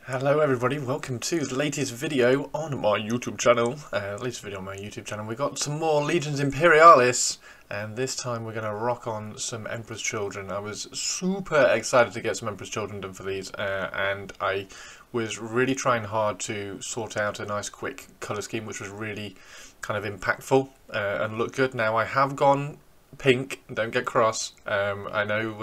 Hello everybody, welcome to the latest video on my YouTube channel. We got some more Legions Imperialis, and this time we're going to rock on some Emperor's Children. I was super excited to get some Emperor's Children done for these, and I was really trying hard to sort out a nice quick colour scheme which was really kind of impactful and looked good. Now I have gone pink, don't get cross. I know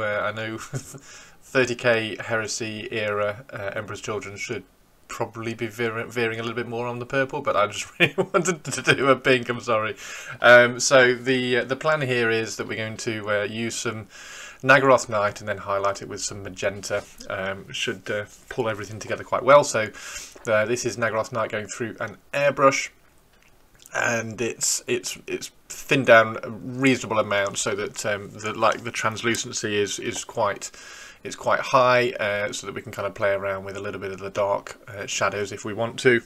30k Heresy era Emperor's Children should probably be veering a little bit more on the purple, but I just really wanted to do a pink, I'm sorry. So the plan here is that we're going to use some Nagaroth Knight and then highlight it with some magenta. Should pull everything together quite well. So this is Nagaroth Knight going through an airbrush, and it's thinned down a reasonable amount so that the translucency is quite high, so that we can kind of play around with a little bit of the dark shadows if we want to.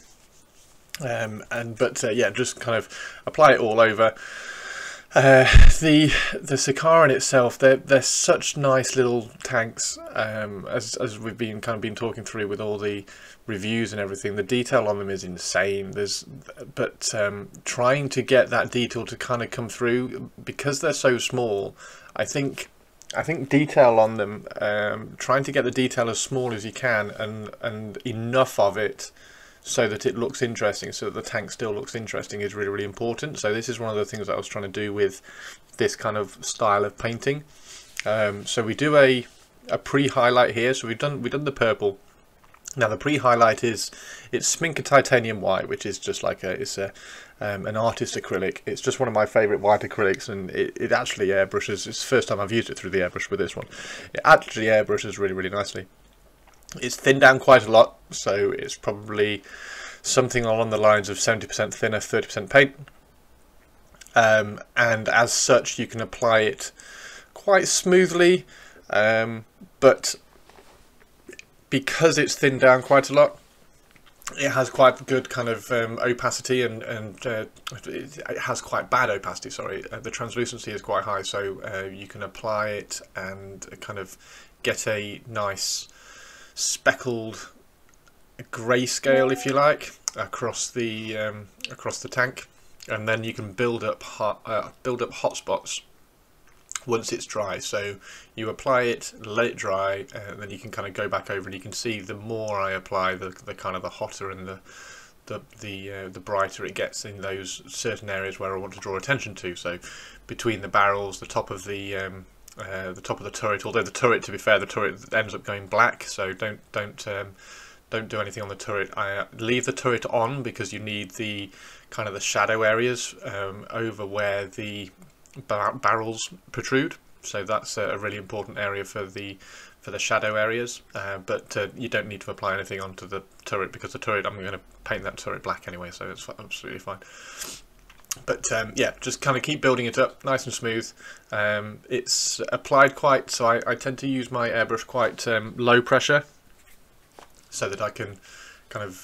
Yeah, just kind of apply it all over. The Sicaran itself, they're such nice little tanks, as we've been talking through with all the reviews and everything. The detail on them is insane. But trying to get that detail to kind of come through, because they're so small, I think detail on them, trying to get the detail as small as you can and enough of it so that it looks interesting, so that the tank still looks interesting, is really, really important. So this is one of the things that I was trying to do with this kind of style of painting. So we do a pre-highlight here. So we've done the purple. Now the pre-highlight it's Sminker Titanium White, which is just like an artist acrylic. It's just one of my favourite white acrylics, and it actually airbrushes. It's the first time I've used it through the airbrush with this one. It actually airbrushes really, really nicely. It's thinned down quite a lot, so it's probably something along the lines of 70% thinner, 30% paint. And as such, you can apply it quite smoothly, but because it's thinned down quite a lot, it has quite good kind of opacity, and it has quite bad opacity, sorry. The translucency is quite high, so you can apply it and kind of get a nice speckled grayscale, if you like, across the tank, and then you can build up hot spots once it's dry. So you apply it, let it dry, and then you can kind of go back over, and you can see the more I apply, the kind of the hotter and the brighter it gets in those certain areas where I want to draw attention to. So between the barrels, the top of the turret, although the turret, to be fair, the turret ends up going black, so don't do anything on the turret. I leave the turret on because you need the kind of the shadow areas over where the barrels protrude, so that's a really important area for the shadow areas, but you don't need to apply anything onto the turret, because the turret, I'm going to paint that turret black anyway, so it's absolutely fine. But yeah, just kind of keep building it up nice and smooth. It's applied quite, so I tend to use my airbrush quite low pressure, so that I can kind of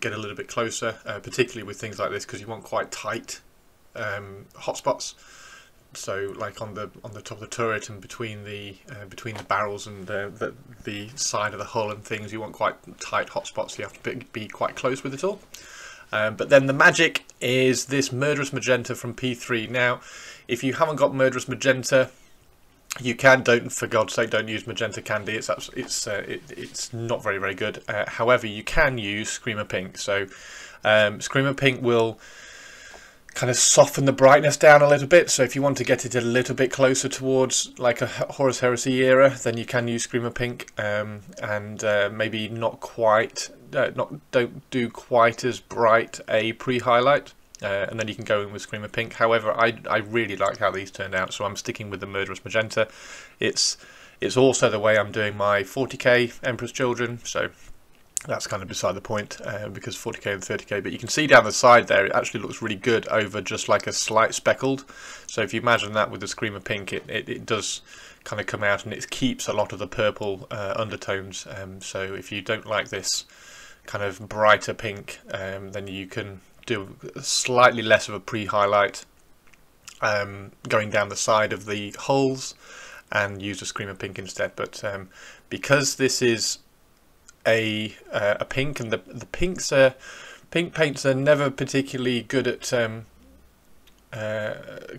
get a little bit closer, particularly with things like this, because you want quite tight hotspots. So like on the top of the turret and between the barrels and the side of the hull and things, you want quite tight hotspots, so you have to be quite close with it all. But then the magic is this Murderous Magenta from P3. Now, if you haven't got Murderous Magenta, you can, for God's sake, don't use Magenta Candy. It's not very, very good. However, you can use Screamer Pink. So Screamer Pink will kind of soften the brightness down a little bit. So if you want to get it a little bit closer towards like a Horus Heresy era, then you can use Screamer Pink, and maybe not quite, don't do quite as bright a pre-highlight, and then you can go in with Screamer Pink. However, I really like how these turned out, so I'm sticking with the Murderous Magenta. It's also the way I'm doing my 40k Emperor's Children, so that's kind of beside the point, because 40k and 30k, but you can see down the side there, it actually looks really good over just like a slight speckled. So if you imagine that with the Screamer Pink, it does kind of come out, and it keeps a lot of the purple undertones. So if you don't like this kind of brighter pink, then you can do slightly less of a pre-highlight going down the side of the hulls and use a Screamer Pink instead. But because this is a pink, and the pink paints are never particularly good at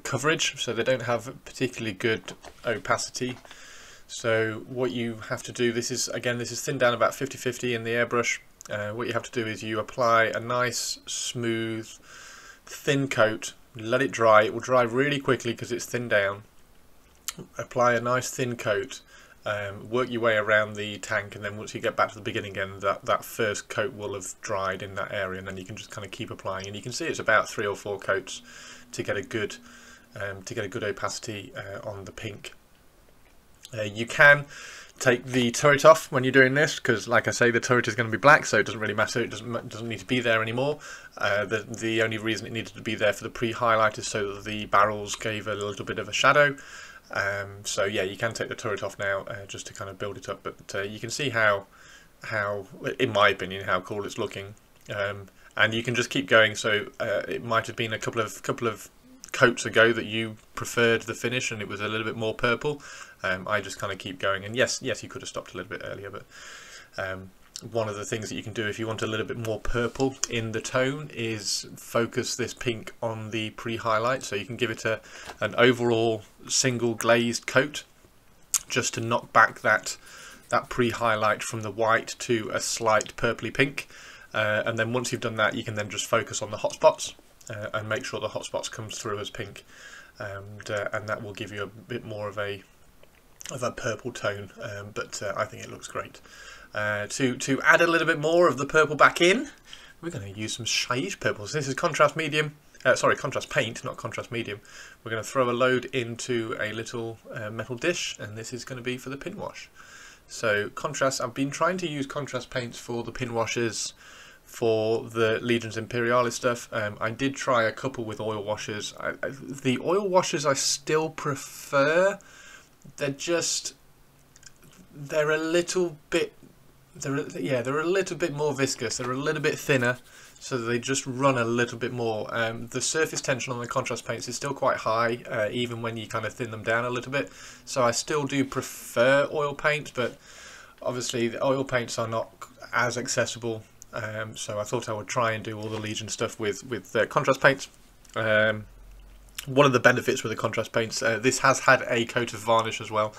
coverage, so they don't have particularly good opacity. So what you have to do, this is thinned down about 50-50 in the airbrush. What you have to do is you apply a nice smooth thin coat, let it dry. It will dry really quickly because it's thinned down. Apply a nice thin coat, work your way around the tank, and then once you get back to the beginning again, that first coat will have dried in that area, and then you can just kind of keep applying. And you can see it's about 3 or 4 coats to get a good opacity on the pink. You can take the turret off when you're doing this, because like I say, the turret is going to be black, so it doesn't really matter. It doesn't need to be there anymore. The only reason it needed to be there for the pre-highlight is so that the barrels gave a little bit of a shadow. So yeah, you can take the turret off now just to kind of build it up, but you can see how in my opinion, how cool it's looking. And you can just keep going. So it might have been a couple of coats ago that you preferred the finish and it was a little bit more purple. I just kind of keep going, and yes, you could have stopped a little bit earlier, but one of the things that you can do if you want a little bit more purple in the tone is focus this pink on the pre-highlight, so you can give it an overall single glazed coat just to knock back that pre-highlight from the white to a slight purpley pink, and then once you've done that, you can then just focus on the hot spots and make sure the hot spots comes through as pink, and that will give you a bit more of a purple tone, but I think it looks great. To add a little bit more of the purple back in, we're going to use some Shaiish purples. This is contrast medium, contrast paint, not contrast medium. We're going to throw a load into a little metal dish, and this is going to be for the pin wash. So contrast, I've been trying to use contrast paints for the pin washes for the Legions Imperialis stuff. I did try a couple with oil washes. The oil washes I still prefer. They're a little bit more viscous. They're a little bit thinner, so they just run a little bit more. The surface tension on the contrast paints is still quite high, even when you kind of thin them down a little bit. So I still do prefer oil paints, but obviously the oil paints are not as accessible. So I thought I would try and do all the Legion stuff with contrast paints. One of the benefits with the contrast paints, this has had a coat of varnish as well.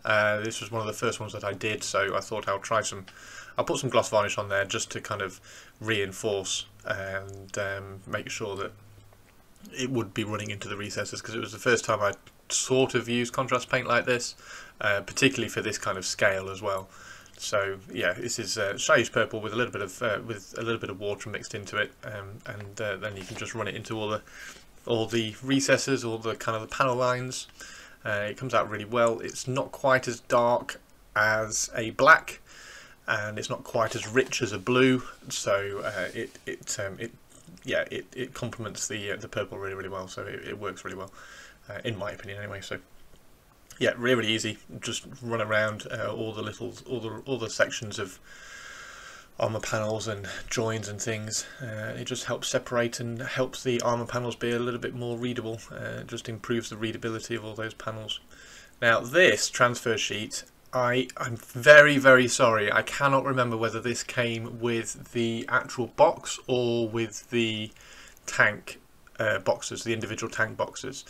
This was one of the first ones that I did, so I thought I'll put some gloss varnish on there just to kind of reinforce and make sure that it would be running into the recesses, because it was the first time I sort of used contrast paint like this, particularly for this kind of scale as well. So yeah, this is Shaiish purple with a little bit of water mixed into it, and then you can just run it into all the recesses, all the kind of the panel lines. It comes out really well. It's not quite as dark as a black, and it's not quite as rich as a blue. So it complements the purple really well. So it works really well, in my opinion anyway. So yeah, really easy. Just run around all the sections of armor panels and joins and things. It just helps separate and helps the armor panels be a little bit more readable. It just improves the readability of all those panels. Now this transfer sheet, I'm very sorry, I cannot remember whether this came with the actual box or with the tank boxes, the individual tank boxes.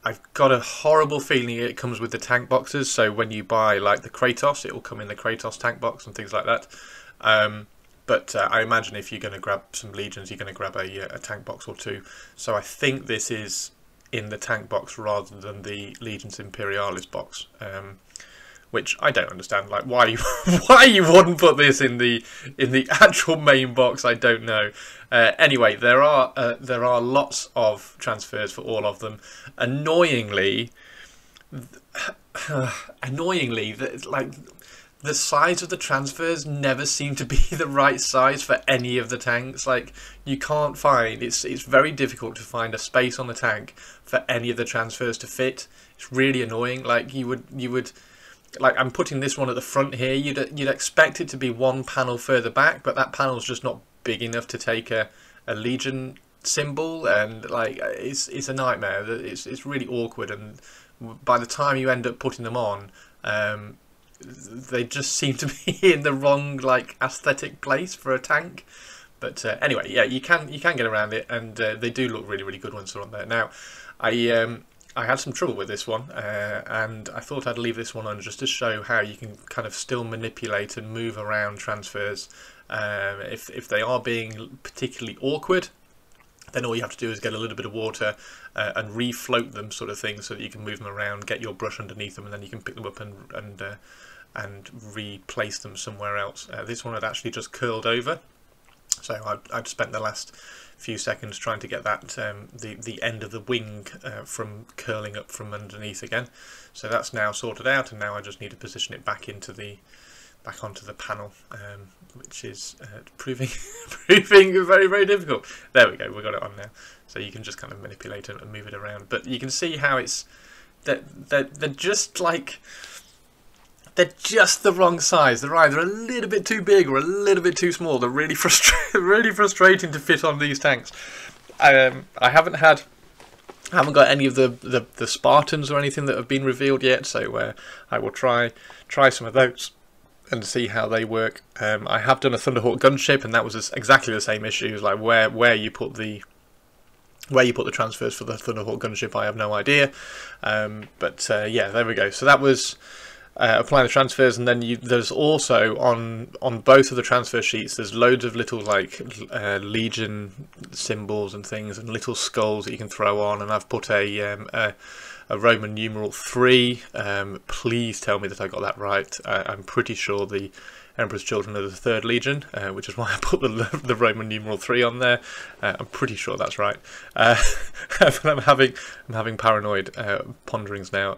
I've got a horrible feeling it comes with the tank boxes, so when you buy like the Kratos, it will come in the Kratos tank box and things like that. But I imagine if you're going to grab some Legions, you're going to grab a tank box or two. So I think this is in the tank box rather than the Legions Imperialis box, which I don't understand. Like why you wouldn't put this in the actual main box, I don't know. Anyway, there are lots of transfers for all of them. Annoyingly, the size of the transfers never seem to be the right size for any of the tanks. Like you can't find, it's very difficult to find a space on the tank for any of the transfers to fit. It's really annoying. Like you would like, I'm putting this one at the front here. You'd expect it to be one panel further back, but that panel's just not big enough to take a Legion symbol, and like it's a nightmare. It's really awkward, and by the time you end up putting them on, they just seem to be in the wrong like aesthetic place for a tank. But anyway, yeah, you can get around it, and they do look really, really good once they're on there. Now, I had some trouble with this one, and I thought I'd leave this one on just to show how you can kind of still manipulate and move around transfers. If they are being particularly awkward, then all you have to do is get a little bit of water and refloat them, sort of thing, so that you can move them around, get your brush underneath them, and then you can pick them up and replace them somewhere else. This one had actually just curled over, so I'd spent the last few seconds trying to get that the end of the wing from curling up from underneath again. So that's now sorted out, and now I just need to position it back onto the panel, which is proving very, very difficult. There we go, we got it on now. So you can just kind of manipulate it and move it around, but you can see how they're just like, they're just the wrong size. They're either a little bit too big or a little bit too small. They're really really frustrating to fit on these tanks. I haven't got any of the Spartans or anything that have been revealed yet, so I will try some of those and see how they work. I have done a Thunderhawk gunship, and that was exactly the same issue. Like where you put the transfers for the Thunderhawk gunship, I have no idea. But yeah, there we go. So that was applying the transfers, and then there's also on both of the transfer sheets there's loads of little like Legion symbols and things, and little skulls that you can throw on, and I've put a Roman numeral 3. Please tell me that I got that right. I'm pretty sure the Emperor's Children are the 3rd Legion, which is why I put the Roman numeral 3 on there. I'm pretty sure that's right. But I'm having paranoid ponderings now.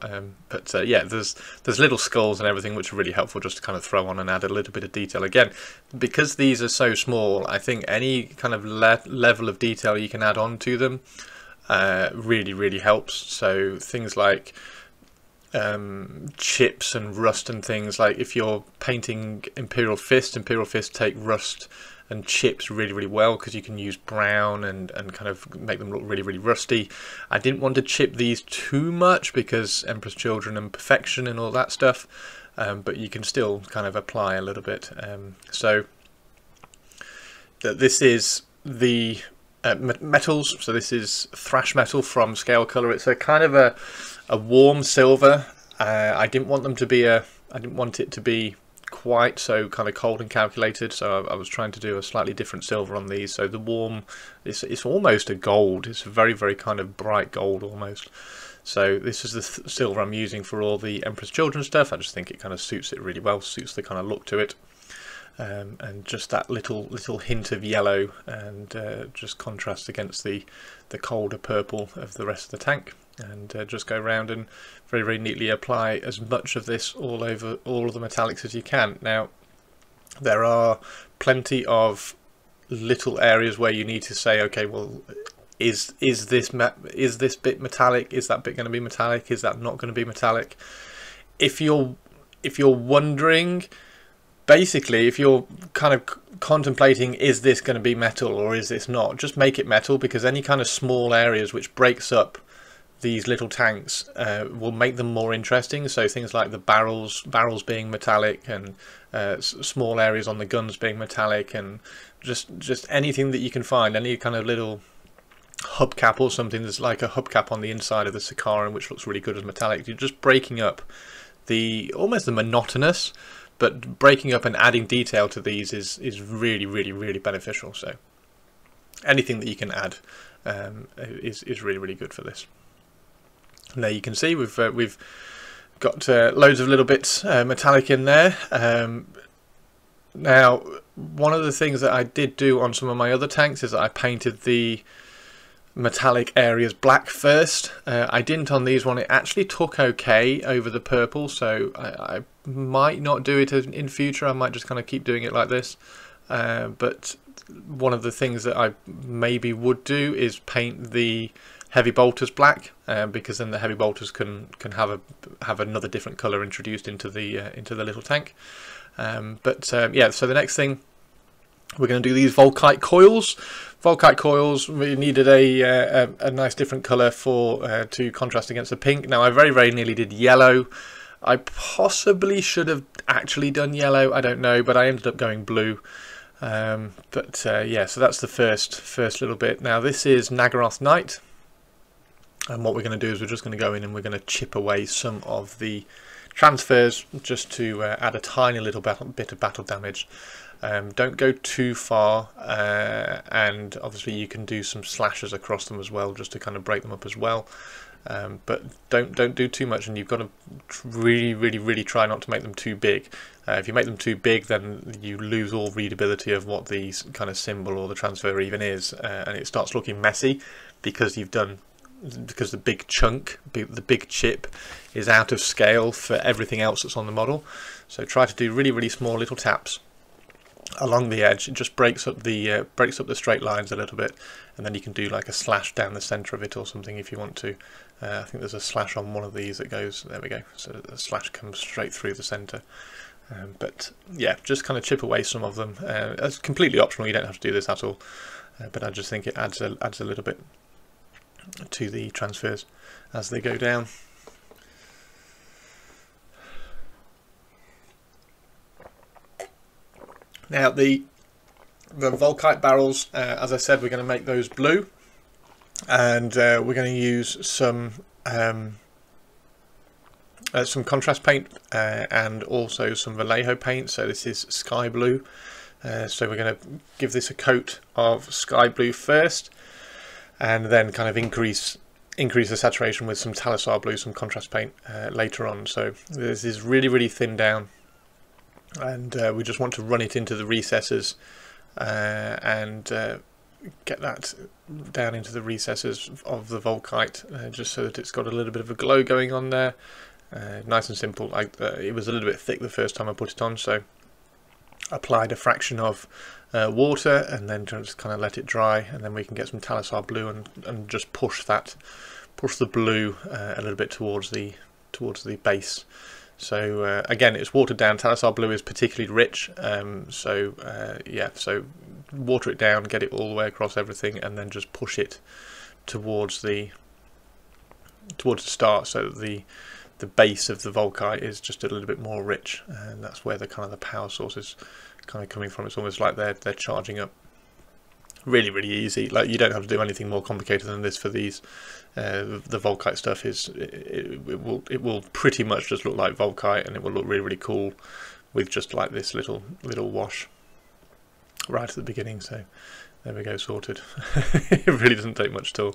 But yeah, there's little skulls and everything, which are really helpful just to kind of throw on and add a little bit of detail. Again, because these are so small, I think any kind of level of detail you can add on to them really, really helps. So things like chips and rust and things, like if you're painting Imperial Fists take rust and chips really, really well, because you can use brown and kind of make them look really, really rusty. I didn't want to chip these too much because Emperor's Children and perfection and all that stuff, but you can still kind of apply a little bit. So this is the metals. So this is thrash metal from Scale Colour. It's a kind of a warm silver. I didn't want it to be quite so kind of cold and calculated, so I was trying to do a slightly different silver on these. So the warm, it's almost a gold. It's a very, very kind of bright gold almost. So this is the silver I'm using for all the Emperor's Children stuff. I just think it kind of suits it really well, suits the kind of look to it. And just that little hint of yellow, and just contrasts against the colder purple of the rest of the tank. And just go around and very, very neatly apply as much of this all over all of the metallics as you can. Now, there are plenty of little areas where you need to say, okay, well, is this bit metallic? Is that bit going to be metallic? Is that not going to be metallic? If you're wondering, basically, if you're kind of contemplating, is this going to be metal or is this not, just make it metal, because any kind of small areas which breaks up these little tanks will make them more interesting. So things like the barrels being metallic, and small areas on the guns being metallic, and just anything that you can find, any kind of little hubcap or something. There's like a hubcap on the inside of the Sicaran which looks really good as metallic. You're just breaking up almost the monotonous, but breaking up and adding detail to these is really, really, really beneficial. So anything that you can add is really, really good for this. And there you can see we've got loads of little bits metallic in there. Now, one of the things that I did do on some of my other tanks is that I painted the metallic areas black first. I didn't on these one. It actually took okay over the purple, so I might not do it in future. I might just kind of keep doing it like this. But one of the things that I maybe would do is paint the heavy bolters black, because then the heavy bolters can have another different color introduced into the little tank. Yeah, so the next thing, we're going to do these Volkite coils. Volkite coils, we needed a nice different color to contrast against the pink. Now I very, very nearly did yellow. I possibly should have actually done yellow, I don't know, but I ended up going blue. Yeah, so that's the first little bit. Now this is Naggaroth Knight, and what we're going to do is we're just going to go in and we're going to chip away some of the transfers just to add a tiny little bit of battle damage. Don't go too far, and obviously you can do some slashes across them as well, just to kind of break them up as well. But don't do too much, and you've got to really try not to make them too big. If you make them too big, then you lose all readability of what the kind of symbol or the transfer even is, and it starts looking messy because the big chunk, the big chip, is out of scale for everything else that's on the model. So try to do really small little taps along the edge. It just breaks up the straight lines a little bit, and then you can do like a slash down the center of it or something if you want to. I think there's a slash on one of these that goes, there we go, so the slash comes straight through the center. But yeah, just kind of chip away some of them. It's completely optional, you don't have to do this at all, but I just think it adds a little bit to the transfers as they go down. Now the Volkite barrels, as I said, we're going to make those blue, and we're going to use some contrast paint and also some Vallejo paint. So this is sky blue. So we're going to give this a coat of sky blue first, and then kind of increase the saturation with some Talisar blue, some contrast paint later on. So this is really thin down, and we just want to run it into the recesses and get that down into the recesses of the Volkite, just so that it's got a little bit of a glow going on there. Nice and simple. It was a little bit thick the first time I put it on, so applied a fraction of water and then just kind of let it dry, and then we can get some Talisar blue and just push the blue a little bit towards the base. So again, it's watered down. Talisar blue is particularly rich, yeah, so water it down, get it all the way across everything, and then just push it towards the start, so that the base of the Volkite is just a little bit more rich, and that's where the kind of the power source is kind of coming from. It's almost like they're charging up. Really easy. Like, you don't have to do anything more complicated than this for these. The Volkite stuff is it will pretty much just look like Volkite, and it will look really cool with just like this little wash right at the beginning. So there we go, sorted. It really doesn't take much at all.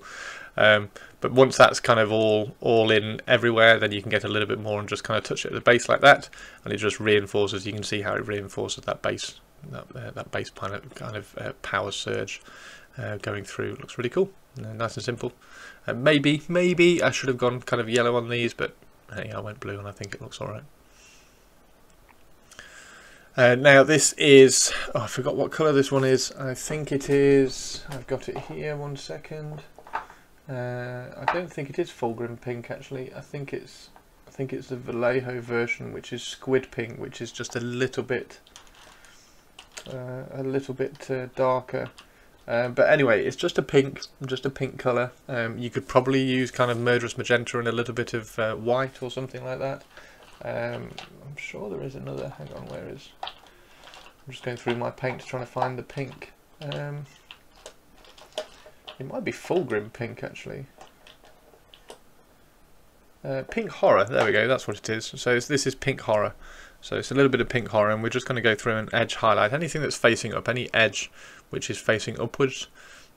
But once that's kind of all in everywhere, then you can get a little bit more and just kind of touch it at the base like that, and it just reinforces. You can see how it reinforces that base, that base kind of power surge going through. It looks really cool, nice and simple. Maybe I should have gone kind of yellow on these, but hey, I went blue and I think it looks alright. Now this is, I forgot what colour this one is. I think it is, I've got it here, one second. I don't think it is Fulgrim pink actually. I think it's the Vallejo version, which is squid pink, which is just a little bit darker. But anyway, it's just a pink colour. You could probably use kind of murderous magenta and a little bit of white or something like that. I'm sure there is another. Hang on, where is? I'm just going through my paint trying to find the pink. It might be Fulgrim pink actually. Pink horror. There we go. That's what it is. So this is pink horror. So it's a little bit of pink horror, and we're just going to go through and edge highlight anything that's facing up, any edge which is facing upwards,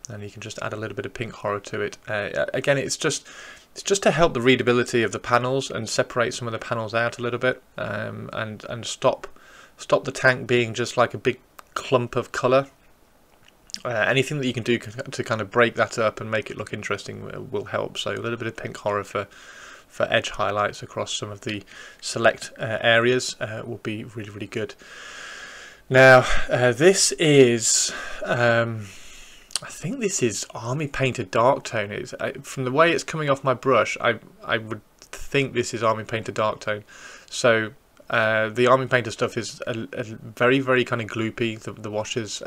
and you can just add a little bit of pink horror to it. Again, it's just to help the readability of the panels and separate some of the panels out a little bit, and stop the tank being just like a big clump of colour. Anything that you can do to kind of break that up and make it look interesting will help. So a little bit of pink horror for edge highlights across some of the select areas will be really good. Now this is I think this is Army Painted Dark Tone. From the way it's coming off my brush, I would think this is Army Painted Dark Tone. So the Army Painter stuff is a very kind of gloopy, the washes,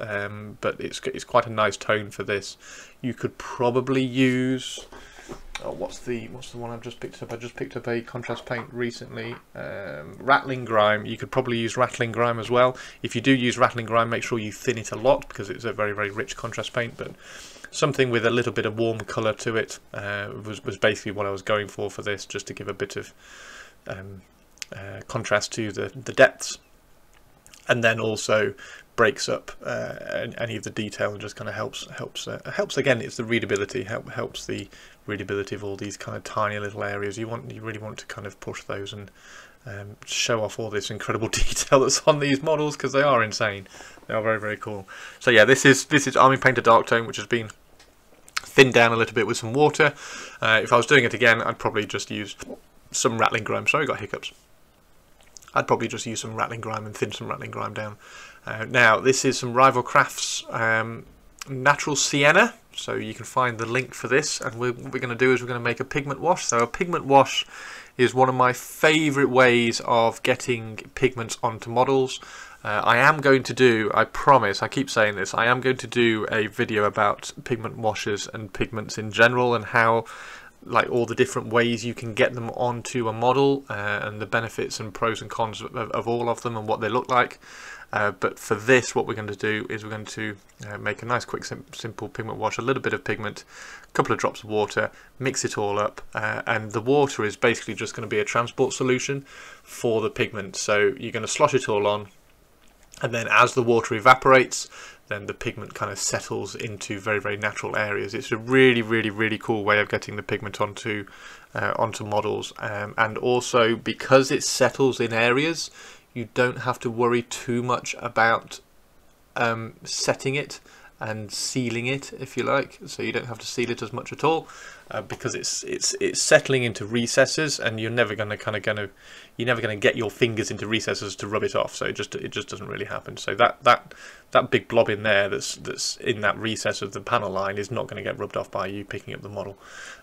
but it's quite a nice tone for this. You could probably use oh, what's the one I've just picked up? I just picked up a contrast paint recently, Rattling Grime. You could probably use Rattling Grime as well. If you do use Rattling Grime, make sure you thin it a lot, because it's a very, very rich contrast paint, but something with a little bit of warm colour to it was basically what I was going for this, just to give a bit of contrast to the depths, and then also breaks up any of the detail and just kind of helps again. It's the readability, helps the readability of all these kind of tiny little areas. You really want to kind of push those and show off all this incredible detail that's on these models, because they are insane. They are very, very cool. So yeah, this is Army Painter Dark Tone, which has been thinned down a little bit with some water. If I was doing it again, I'd probably just use some Rattling Grime. Sorry, I got hiccups. I'd probably just use some Rattling Grime and thin some Rattling Grime down. Now, this is some Rival Crafts Natural Sienna, so you can find the link for this, and what we're going to do is we're going to make a pigment wash. So a pigment wash is one of my favourite ways of getting pigments onto models. I am going to do, I promise, I keep saying this, I am going to do a video about pigment washes and pigments in general, and how, like, all the different ways you can get them onto a model, and the benefits and pros and cons of all of them and what they look like. But for this, what we're going to do is we're going to make a nice quick simple pigment wash, a little bit of pigment, a couple of drops of water, mix it all up, and the water is basically just going to be a transport solution for the pigment. So you're going to slosh it all on, and then as the water evaporates, then the pigment kind of settles into very, very natural areas. It's a really, really, really cool way of getting the pigment onto models, and also because it settles in areas, you don't have to worry too much about setting it and sealing it, if you like. So you don't have to seal it as much at all, because it's settling into recesses, and you're never going to get your fingers into recesses to rub it off. So it just doesn't really happen. So that big blob in there that's in that recess of the panel line is not going to get rubbed off by you picking up the model.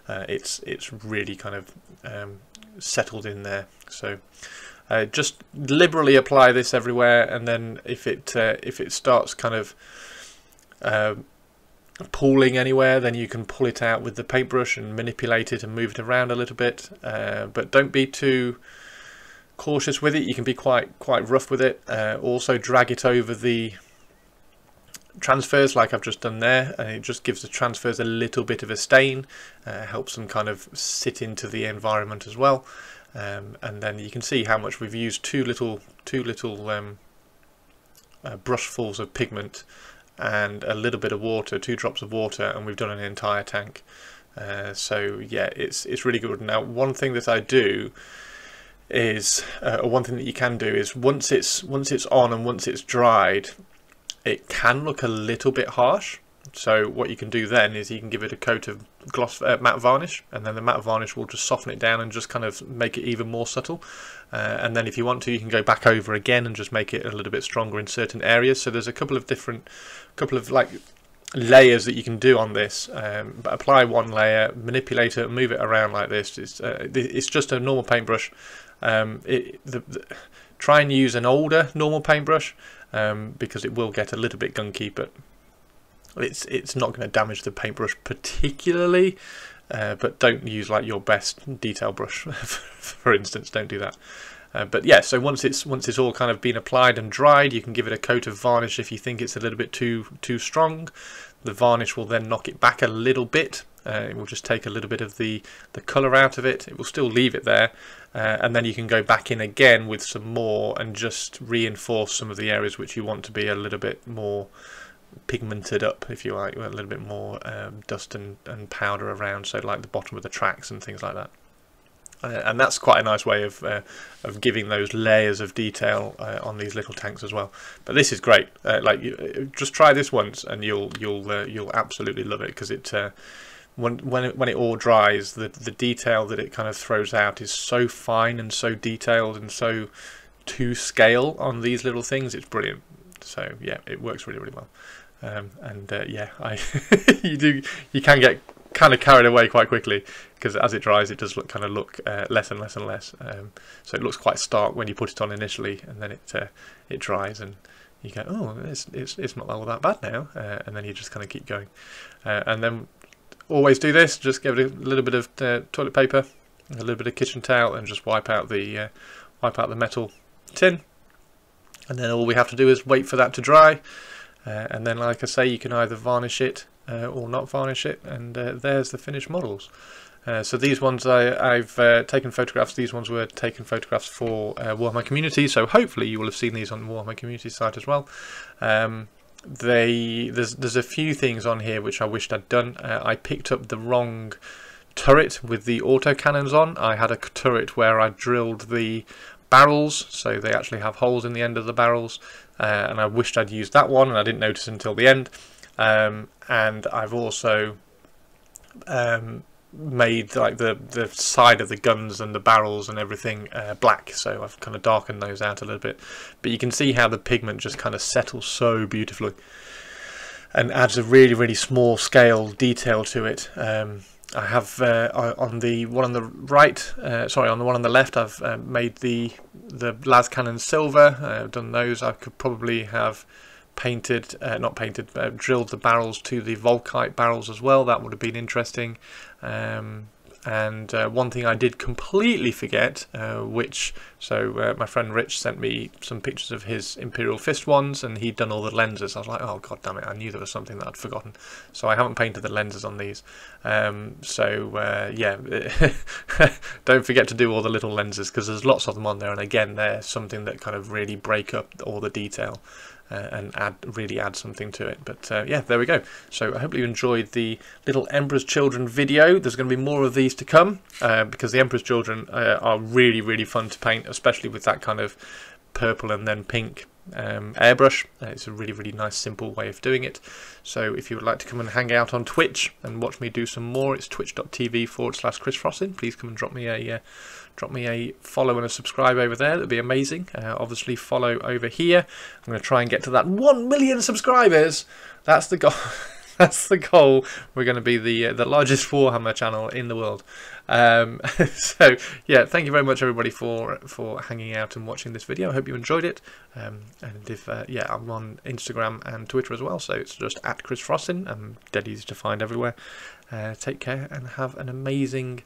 It's really kind of settled in there. So just liberally apply this everywhere, and then if it starts kind of pooling anywhere, then you can pull it out with the paintbrush and manipulate it and move it around a little bit, but don't be too cautious with it. You can be quite rough with it. Also drag it over the transfers like I've just done there, and it just gives the transfers a little bit of a stain, helps them kind of sit into the environment as well. And then you can see how much we've used two little brushfuls of pigment and a little bit of water, 2 drops of water, and we've done an entire tank. So yeah, it's really good. Now, one thing that I do is, or one thing that you can do is, once it's on and once it's dried, it can look a little bit harsh. So what you can do then is you can give it a coat of gloss matte varnish, and then the matte varnish will just soften it down and just kind of make it even more subtle. And then if you want to, you can go back over again and just make it a little bit stronger in certain areas. So there's a couple of like layers that you can do on this. But apply one layer, manipulate it, move it around like this. It's just a normal paintbrush. Try and use an older normal paintbrush, because it will get a little bit gunky, but it's not going to damage the paintbrush particularly. But don't use like your best detail brush, for instance. Don't do that. But yeah, so once it's all kind of been applied and dried, you can give it a coat of varnish if you think it's a little bit too strong. The varnish will then knock it back a little bit. It will just take a little bit of the colour out of it. It will still leave it there, and then you can go back in again with some more and just reinforce some of the areas which you want to be a little bit more pigmented up, if you like, with a little bit more dust and powder around, so like the bottom of the tracks and things like that. And that's quite a nice way of giving those layers of detail on these little tanks as well. But this is great. Just try this once, and you'll absolutely love it, because it when it all dries, the detail that it kind of throws out is so fine and so detailed and so to scale on these little things. It's brilliant. So yeah, it works really, really well. Yeah, you can get kind of carried away quite quickly, because as it dries, it does look less and less and less. So it looks quite stark when you put it on initially, and then it dries, and you go, oh, it's not all that bad now, and then you just kind of keep going. And then always do this. Just give it a little bit of toilet paper, a little bit of kitchen towel, and just wipe out the metal tin. And then all we have to do is wait for that to dry, and then, like I say, you can either varnish it or not varnish it, and there's the finished models. So these ones I've taken photographs. These ones were taken photographs for Warhammer Community, so hopefully you will have seen these on the Warhammer Community site as well. There's a few things on here which I wished I'd done. I picked up the wrong turret with the autocannons on. I had a turret where I drilled the barrels, so they actually have holes in the end of the barrels, and I wished I'd used that one, and I didn't notice until the end. And I've also made like the side of the guns and the barrels and everything black, so I've kind of darkened those out a little bit, but you can see how the pigment just kind of settles so beautifully and adds a really small scale detail to it. I have on the one on the right, sorry, on the one on the left, I've made the las cannon silver. I've done those. I could probably have painted, not painted, drilled the barrels to the Volkite barrels as well. That would have been interesting. And one thing I did completely forget, my friend Rich sent me some pictures of his Imperial Fist ones, and he'd done all the lenses. I was like, oh god damn it, I knew there was something that I'd forgotten. So I haven't painted the lenses on these. Yeah, don't forget to do all the little lenses, because there's lots of them on there, and again, they're something that kind of really break up all the detail. And really add something to it. But yeah, there we go. So I hope you enjoyed the little Emperor's Children video. There's going to be more of these to come, because the Emperor's Children are really fun to paint, especially with that kind of purple and then pink airbrush. It's a really nice simple way of doing it. So if you would like to come and hang out on Twitch and watch me do some more, it's twitch.tv/Chris Frostin. Please come and drop me a follow and a subscribe over there. That'd be amazing. Obviously follow over here. I'm going to try and get to that 1 million subscribers. That's the goal. That's the goal. We're going to be the largest Warhammer channel in the world. So yeah, thank you very much everybody for hanging out and watching this video. I hope you enjoyed it. And if yeah, I'm on Instagram and Twitter as well, so it's just @ChrisFrostin. I'm dead easy to find everywhere. Take care and have an amazing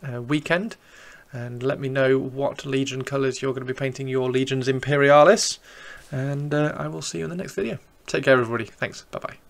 weekend. And let me know what Legion colours you're going to be painting your Legions Imperialis. And I will see you in the next video. Take care everybody. Thanks. Bye bye.